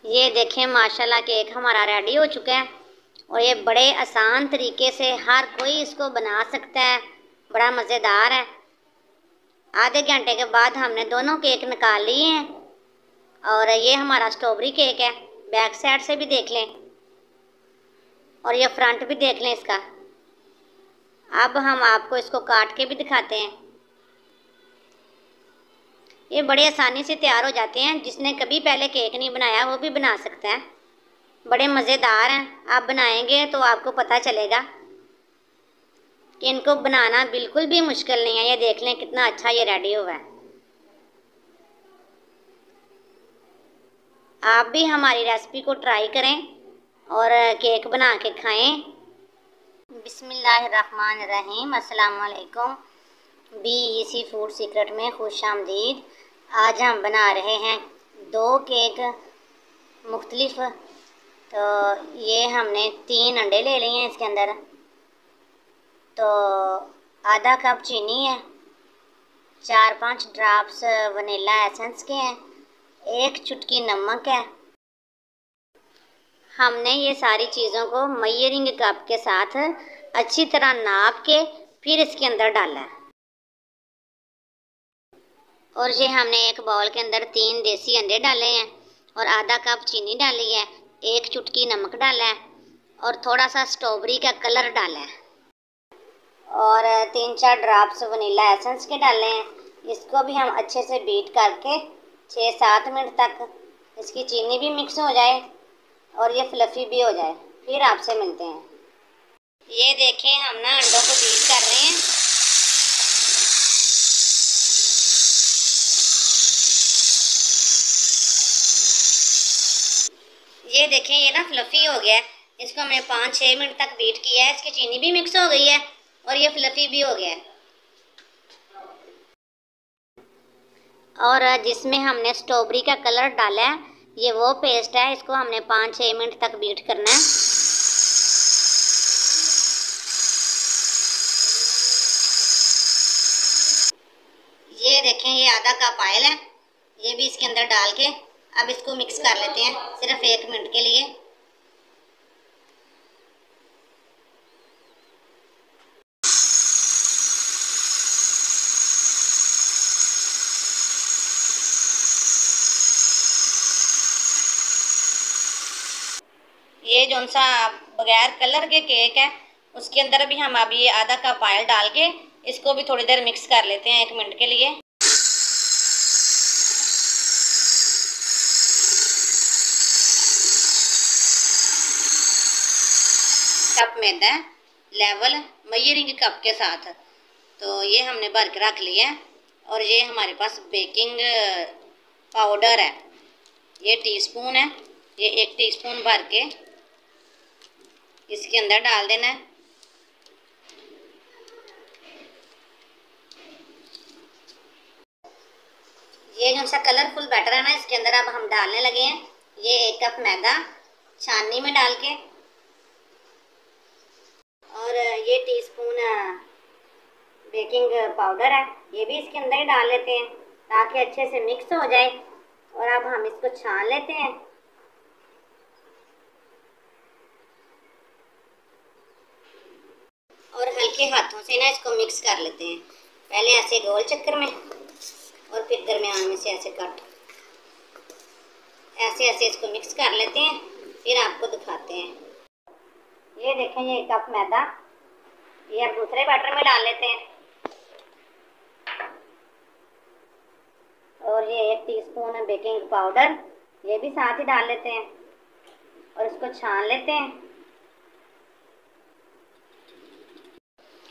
ये देखें माशाल्लाह केक हमारा रेडी हो चुका है और ये बड़े आसान तरीके से हर कोई इसको बना सकता है। बड़ा मज़ेदार है। आधे घंटे के बाद हमने दोनों केक निकाल लिए हैं और ये हमारा स्ट्रॉबेरी केक है। बैक साइड से भी देख लें और ये फ्रंट भी देख लें इसका। अब हम आपको इसको काट के भी दिखाते हैं। ये बड़े आसानी से तैयार हो जाते हैं। जिसने कभी पहले केक नहीं बनाया वो भी बना सकता है। बड़े मज़ेदार हैं। आप बनाएंगे तो आपको पता चलेगा कि इनको बनाना बिल्कुल भी मुश्किल नहीं है। ये देख लें कितना अच्छा ये रेडी हुआ है। आप भी हमारी रेसिपी को ट्राई करें और केक बना के खाएं। बिस्मिल्लाहिर्रहमानिर्रहीम। अस्सलाम वालेकुम। BEC फूड सीक्रेट में खुशामदीद। आज हम बना रहे हैं 2 केक मुख्तलिफ। तो ये हमने 3 अंडे ले लिए हैं। इसके अंदर तो आधा कप चीनी है, 4-5 ड्रॉप्स वनीला एसेंस के हैं, 1 चुटकी नमक है। हमने ये सारी चीज़ों को मेजरिंग कप के साथ अच्छी तरह नाप के फिर इसके अंदर डाला है। और ये हमने एक बाउल के अंदर 3 देसी अंडे डाले हैं और आधा कप चीनी डाली है, 1 चुटकी नमक डाला है और थोड़ा सा स्ट्रॉबेरी का कलर डाला है और 3-4 ड्रॉप्स वनीला एसेंस के डाले हैं। इसको भी हम अच्छे से बीट करके 6-7 मिनट तक इसकी चीनी भी मिक्स हो जाए और ये फ्लफ़ी भी हो जाए। फिर आपसे मिलते हैं। ये देखें हम ना अंडों को बीट कर रहे हैं। ये देखें ये ना फ्लफ़ी हो गया है। इसको हमने 5-6 मिनट तक बीट किया है। इसकी चीनी भी मिक्स हो गई है और ये फ्लफ़ी भी हो गया है। और जिसमें हमने स्ट्रॉबेरी का कलर डाला है ये वो पेस्ट है। इसको हमने 5-6 मिनट तक बीट करना है। ये देखें ये आधा कप ऑयल है। ये भी इसके अंदर डाल के अब इसको मिक्स कर लेते हैं सिर्फ 1 मिनट के लिए। ये जो सा बगैर कलर के केक है उसके अंदर भी हम अभी आधा कप ऑयल डाल के इसको भी थोड़ी देर मिक्स कर लेते हैं 1 मिनट के लिए। कप मैदा लेवल मेजरिंग कप के साथ तो ये हमने भर के रख लिया है। और ये हमारे पास बेकिंग पाउडर है। ये टीस्पून है। ये 1 टीस्पून भर के इसके अंदर डाल देना है। ये जो सा कलरफुल बैटर है ना इसके अंदर अब हम डालने लगे हैं। ये 1 कप मैदा छाननी में डाल के और ये टीस्पून बेकिंग पाउडर है ये भी इसके अंदर ही डाल लेते हैं ताकि अच्छे से मिक्स हो जाए। और अब हम इसको छान लेते हैं। और हल्के हाथों से ना इसको मिक्स कर लेते हैं। पहले ऐसे गोल चक्कर में और फिर दरमियान में से ऐसे कट ऐसे ऐसे इसको मिक्स कर लेते हैं। फिर आपको दिखाते हैं। ये देखें ये 1 कप मैदा ये अब दूसरे बैटर में डाल लेते हैं। और ये 1 टीस्पून बेकिंग पाउडर ये भी साथ ही डाल लेते हैं और इसको छान लेते हैं।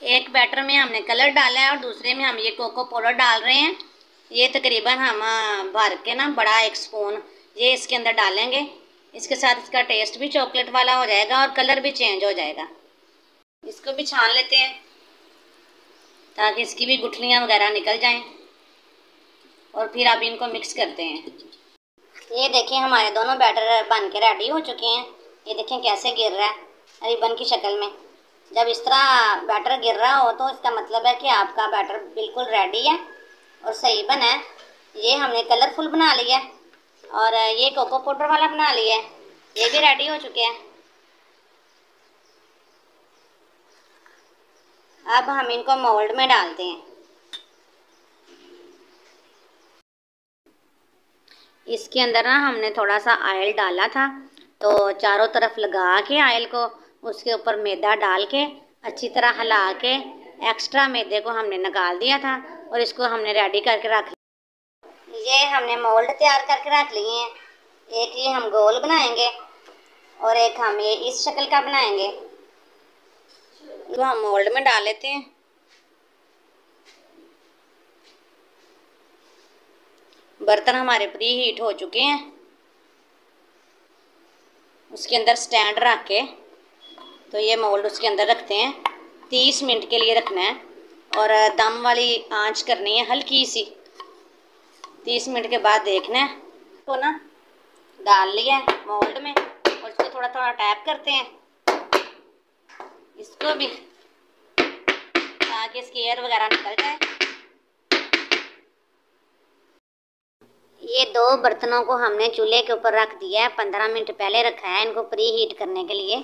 एक बैटर में हमने कलर डाला है और दूसरे में हम ये कोको पाउडर डाल रहे हैं। ये तकरीबन हम भर के ना बड़ा 1 स्पून ये इसके अंदर डालेंगे। इसके साथ इसका टेस्ट भी चॉकलेट वाला हो जाएगा और कलर भी चेंज हो जाएगा। इसको भी छान लेते हैं ताकि इसकी भी गुठलियाँ वगैरह निकल जाएं। और फिर आप इनको मिक्स करते हैं। ये देखें हमारे दोनों बैटर बन के रेडी हो चुके हैं। ये देखें कैसे गिर रहा है रिबन की शक्ल में। जब इस तरह बैटर गिर रहा हो तो इसका मतलब है कि आपका बैटर बिल्कुल रेडी है और सही बना है। ये हमने कलरफुल बना लिया। और ये कोको पाउडर वाला बना लिया है, ये भी रेडी हो चुके हैं। अब हम इनको मोल्ड में डालते हैं। इसके अंदर ना हमने थोड़ा सा ऑयल डाला था, तो चारों तरफ लगा के ऑयल को उसके ऊपर मैदा डाल के अच्छी तरह हिला के एक्स्ट्रा मैदे को हमने निकाल दिया था और इसको हमने रेडी करके रख लिया। ये हमने मोल्ड तैयार करके रख लिए हैं। एक ये हम गोल बनाएंगे और एक हम ये इस शक्ल का बनाएंगे। तो हम मोल्ड में डाल लेते हैं। बर्तन हमारे प्री हीट हो चुके हैं। उसके अंदर स्टैंड रख के तो ये मोल्ड उसके अंदर रखते हैं। 30 मिनट के लिए रखना है और दम वाली आंच करनी है हल्की सी। 30 मिनट के बाद देखना है। तो ना डाल लिया मोल्ड में और इसको थोड़ा थोड़ा टैप करते हैं इसको भी, ताकि इसकी एयर वगैरह निकल जाए। ये 2 बर्तनों को हमने चूल्हे के ऊपर रख दिया है। 15 मिनट पहले रखा है इनको प्री हीट करने के लिए।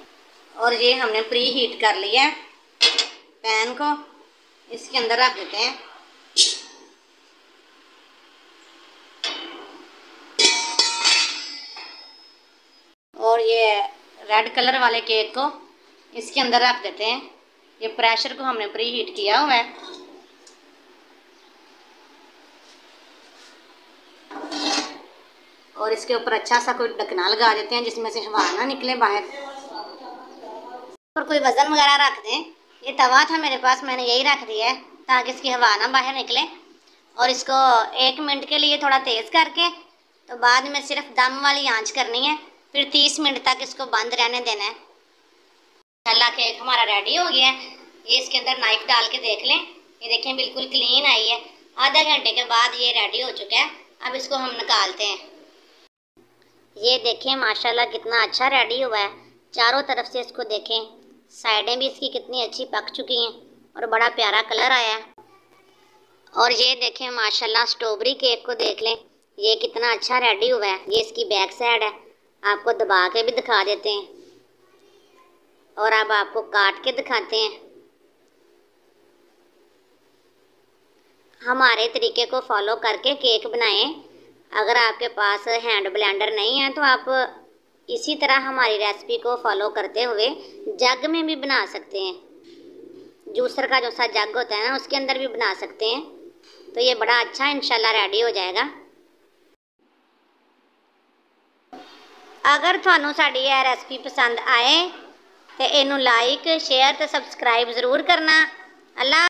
और ये हमने प्री हीट कर लिया है। पैन को इसके अंदर रख देते हैं। और ये रेड कलर वाले केक को इसके अंदर रख देते हैं। ये प्रेशर को हमने प्री हीट किया हुआ है। और इसके ऊपर अच्छा सा कोई ढक्कना लगा देते हैं जिसमें से हवा ना निकले बाहर। और कोई वज़न वगैरह रख दें। ये तवा था मेरे पास, मैंने यही रख दिया है ताकि इसकी हवा ना बाहर निकले। और इसको 1 मिनट के लिए थोड़ा तेज़ करके तो बाद में सिर्फ दम वाली आंच करनी है। फिर 30 मिनट तक इसको बंद रहने देना है। माशाल्लाह केक हमारा रेडी हो गया है। ये इसके अंदर नाइफ डाल के देख लें, ये देखें बिल्कुल क्लीन आई है। आधा घंटे के बाद ये रेडी हो चुका है। अब इसको हम निकालते हैं। ये देखें माशाल्लाह कितना अच्छा रेडी हुआ है। चारों तरफ से इसको देखें, साइडें भी इसकी कितनी अच्छी पक चुकी हैं और बड़ा प्यारा कलर आया है। और ये देखें माशाल्लाह स्ट्रॉबेरी केक को देख लें, ये कितना अच्छा रेडी हुआ है। ये इसकी बैक साइड है, आपको दबा के भी दिखा देते हैं और अब आपको काट के दिखाते हैं। हमारे तरीके को फॉलो करके केक बनाएं। अगर आपके पास हैंड ब्लेंडर नहीं है तो आप इसी तरह हमारी रेसिपी को फॉलो करते हुए जग में भी बना सकते हैं। जूसर का जो सा जग होता है ना, उसके अंदर भी बना सकते हैं। तो ये बड़ा अच्छा इंशाल्लाह रेडी हो जाएगा। अगर थानू साडी यह रेसिपी पसंद आए तो इनू लाइक शेयर तो सबसक्राइब ज़रूर करना। अल्लाह।